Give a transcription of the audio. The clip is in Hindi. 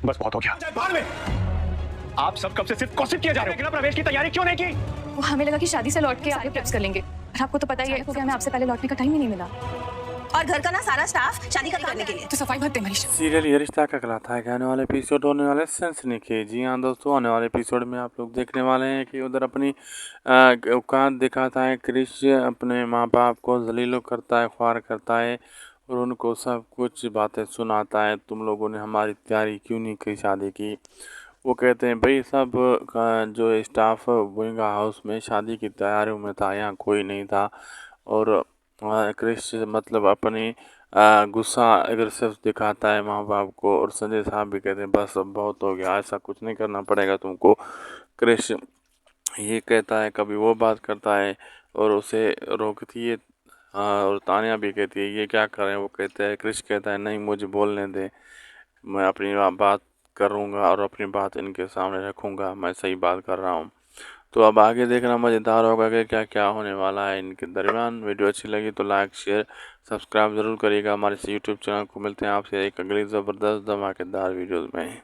बस बहुत हो गया। बाहर में आप सब कब से सिर्फ कॉसिप किए जा रहे हो? बिना प्रवेश की तैयारी क्यों नहीं की? वो हमें लगा कि शादी से लौट के आगे टिप्स कर लेंगे, और आपको तो पता ही है कि हमें आपसे पहले लौटने का टाइम ही नहीं मिला। और घर का ना सारा स्टाफ शादी का करने के लिए तो सफाई भरते मनीष। सीरियल ये रिश्ता का कहलाता है कि आने वाले एपिसोड होने वाले सनसनीखेज। जी हाँ दोस्तों, आने वाले एपिसोड में आप लोग देखने वाले हैं कि उधर अपनी औकात दिखाता है क्रिश, अपने माँ बाप को जलील करता है, ख्वार करता है और उनको सब कुछ बातें सुनाता है। तुम लोगों ने हमारी तैयारी क्यों नहीं की शादी की? वो कहते हैं भाई सब जो स्टाफ बोइंगा हाउस में शादी की तैयारियों में था, यहाँ कोई नहीं था। और क्रिश मतलब अपनी गुस्सा एग्रेसिव दिखाता है माँ बाप को। और संजय साहब भी कहते हैं बस अब बहुत हो गया, ऐसा कुछ नहीं करना पड़ेगा तुमको। क्रिश ये कहता है, कभी वो बात करता है और उसे रोकती है। और तानिया भी कहती है ये क्या कर रहे हैं? वो कहते हैं, क्रिश कहता है नहीं मुझे बोलने दे, मैं अपनी बात करूँगा और अपनी बात इनके सामने रखूँगा, मैं सही बात कर रहा हूँ। तो अब आगे देखना मज़ेदार होगा कि क्या क्या होने वाला है इनके दरमियान। वीडियो अच्छी लगी तो लाइक शेयर सब्सक्राइब ज़रूर करिएगा हमारे इस यूट्यूब चैनल को। मिलते हैं आपसे एक अगली ज़बरदस्त धमाकेदार वीडियोज़ में।